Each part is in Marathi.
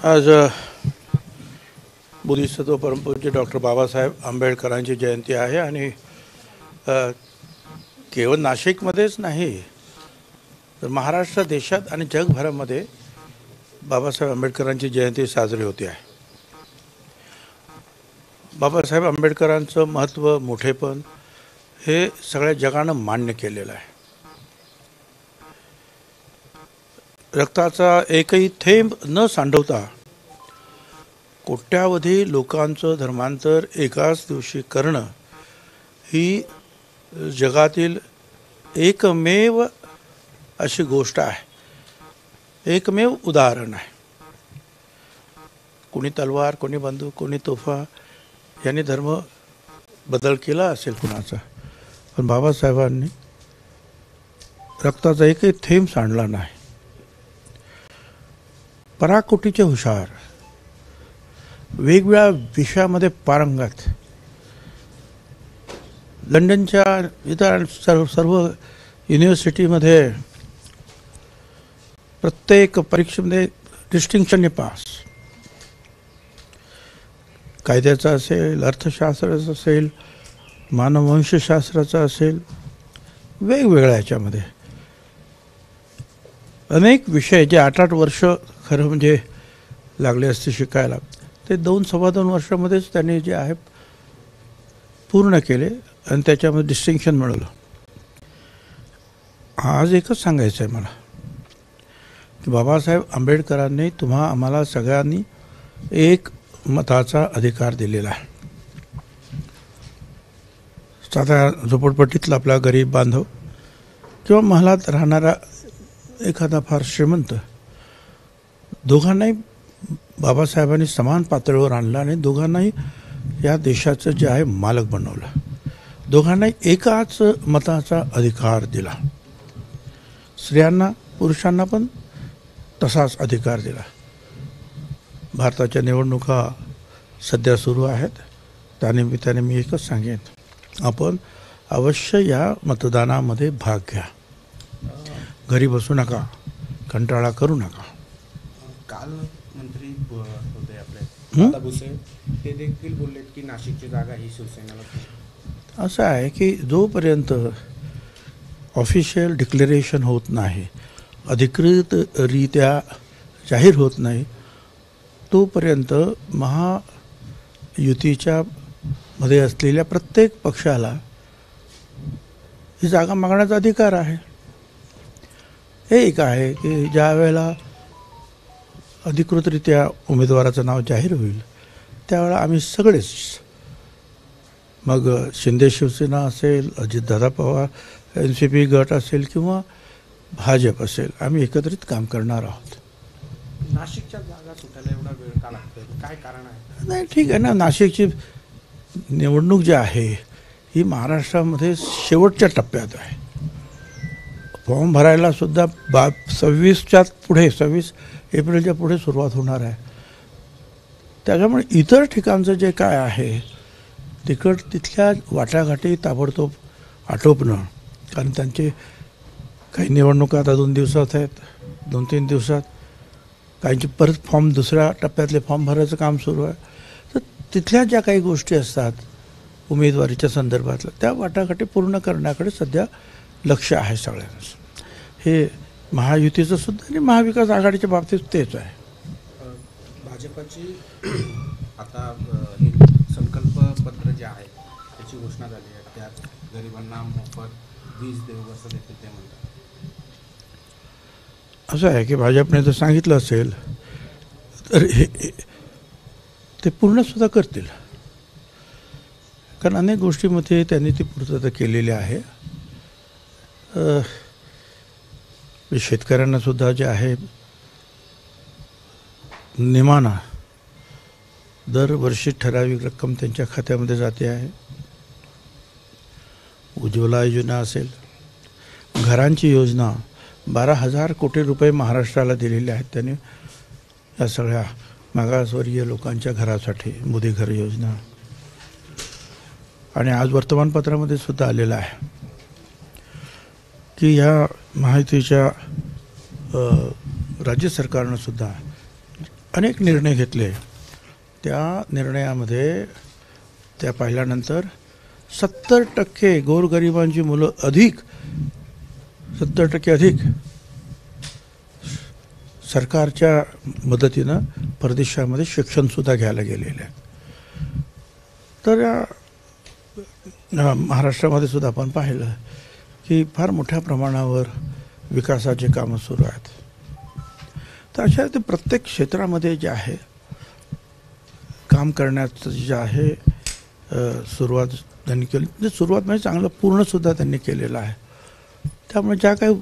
आज बोधिसत्व परमपूज्य डॉक्टर बाबासाहेब आंबेडकरांची जयंती आहे आणि केवळ नाशिकमध्येच नाही तर महाराष्ट्र देशात आणि जगभरामध्ये बाबासाहेब आंबेडकरांची जयंती साजरी होते आहे. बाबासाहेब आंबेडकरांचं महत्त्व, मोठेपण हे सगळ्या जगानं मान्य केलेलं आहे. रक्ताचा एकही थेंब न सांडवता कोट्यावधी लोकांचं धर्मांतर एकाच दिवशी करणं ही जगातील एकमेव अशी गोष्ट आहे, एकमेव उदाहरण आहे. कोणी तलवार, कोणी बंदूक, कोणी तोफा यांनी धर्म बदल केला असेल कुणाचा, पण बाबासाहेबांनी रक्ताचा एकही थेंब सांडला नाही. पराकोटीचे हुशार, वेगवेगळ्या विषयामध्ये पारंगत, लंडनच्या इतर सर्व युनिव्हर्सिटीमध्ये प्रत्येक परीक्षेमध्ये डिस्टिंक्शनने पास. कायद्याचा असेल, अर्थशास्त्राचा असेल, मानववंशशास्त्राचा असेल, वेगवेगळ्या ह्याच्यामध्ये अनेक विषय जे 8-8 वर्ष खरं म्हणजे लागले असते शिकायला, ते 2-2.25 वर्षामध्येच त्यांनी जे आहे पूर्ण केले आणि त्याच्यामध्ये डिस्टिंक्शन मिळवलं. आज एकच सांगायचं आहे मला की बाबासाहेब आंबेडकरांनी आम्हाला सगळ्यांनी एक मताचा अधिकार दिलेला आहे. साधा झोपडपट्टीतला आपला गरीब बांधव किंवा महालात राहणारा एखादा फार श्रीमंत, दोघांनाही बाबासाहेबांनी समान पातळीवर आणलं आणि दोघांनाही या देशाचं जे आहे मालक बनवलं. दोघांनाही एकाच मताचा अधिकार दिला. स्त्रियांना, पुरुषांना पण तसाच अधिकार दिला. भारताच्या निवडणुका सध्या सुरू आहेत. त्यानिमित्ताने मी एकच सांगेन, आपण अवश्य या मतदानामध्ये भाग घ्या. घरी बसू नका, कंटाळा करू नका. काल मंत्री होते आपले दादा भुसे, ते देखील बोललेत की नाशिकची जागा ही शिवसेनेला. असं आहे की जोपर्यंत ऑफिशियल डिक्लेरेशन होत नाही, अधिकृतरित्या जाहीर होत नाही, तोपर्यंत महायुतीच्या मध्ये असलेल्या प्रत्येक पक्षाला ही जागा मागण्याचा अधिकार आहे. हे एक आहे की ज्या वेळेला अधिकृतरित्या उमेदवाराचं नाव जाहीर होईल त्यावेळेला आम्ही सगळेच, मग शिंदे शिवसेना असेल, अजितदादा पवार NCP गट असेल किंवा भाजप असेल, आम्ही एकत्रित काम करणार आहोत. नाशिकच्या जागा सुटायला एवढा वेळ का लागतोय, काय कारण आहे? नाही, ठीक आहे ना. नाशिकची निवडणूक जी आहे ही महाराष्ट्रामध्ये शेवटच्या टप्प्यात आहे. फॉर्म भरायला सुद्धा 26 एप्रिलच्या पुढे सुरुवात होणार आहे. त्याच्यामुळे इतर ठिकाणचं जे काय आहे तिथल्या वाटाघाटी ताबडतोब आटोपणं, कारण त्यांचे काही निवडणुका आता 2 दिवसात आहेत, 2-3 दिवसात काहींचे परत फॉर्म, दुसऱ्या टप्प्यातले फॉर्म भरायचं काम सुरू आहे. तर तिथल्या ज्या काही गोष्टी असतात उमेदवारीच्या संदर्भातल्या, त्या वाटाघाटी पूर्ण करण्याकडे सध्या लक्ष आहे सगळ्यांचं. हे महायुतीचं सुद्धा आणि महाविकास आघाडीच्या बाबतीत तेच आहे. भाजपची आता हे संकल्पपत्र जे आहे त्याची घोषणा झाली आहे, त्यात गरिबांना मोफत वीज देऊ असं देखील ते म्हणतात. असं आहे की भाजपने जर सांगितलं असेल तर ते पूर्णसुद्धा करतील, कारण अनेक गोष्टीमध्ये त्यांनी ती पूर्तता केलेली आहे. शेतकऱ्यांना सुद्धा जे आहे निमाना दरवर्षी ठराविक रक्कम त्यांच्या खात्यामध्ये जाते आहे. उज्ज्वला योजना असेल, घरांची योजना 12,000 कोटी रुपये महाराष्ट्राला दिलेले आहेत त्यांनी या सगळ्या मागासवर्गीय लोकांच्या घरासाठी. मोदी घर योजना, आणि आज वर्तमानपत्रामध्ये सुद्धा आलेलं आहे की ह्या महायुतीच्या राज्य सरकारनं सुद्धा अनेक निर्णय घेतले. त्या निर्णयामध्ये त्या पाहिल्यानंतर 70% गोरगरिबांची मुलं अधिक 70% अधिक सरकारच्या मदतीनं परदेशामध्ये शिक्षणसुद्धा घ्यायला गेलेले आहेत. तर महाराष्ट्रामध्ये सुद्धा आपण पाहिलं की फार मोठ्या प्रमाणावर विकासाचे कामं सुरू आहेत. तर अशा ते प्रत्येक क्षेत्रामध्ये जे आहे काम करण्याचं जे आहे सुरुवात त्यांनी केली. म्हणजे सुरुवात म्हणजे चांगलं पूर्णसुद्धा त्यांनी केलेलं आहे. त्यामुळे ज्या काही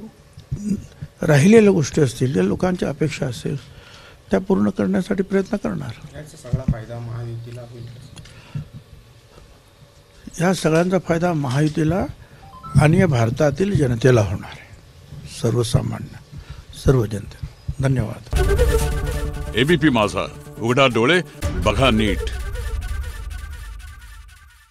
राहिलेल्या गोष्टी असतील, ज्या लोकांच्या अपेक्षा असेल त्या पूर्ण करण्यासाठी प्रयत्न करणार. याचा सगळा फायदा महायुतीला होईल. ह्या सगळ्यांचा फायदा महायुतीला आणि या भारतातील जनतेला होणार आहे, सर्वसामान्य सर्व जनते. धन्यवाद. एबीपी माझा, उघडा डोळे बघा नीट.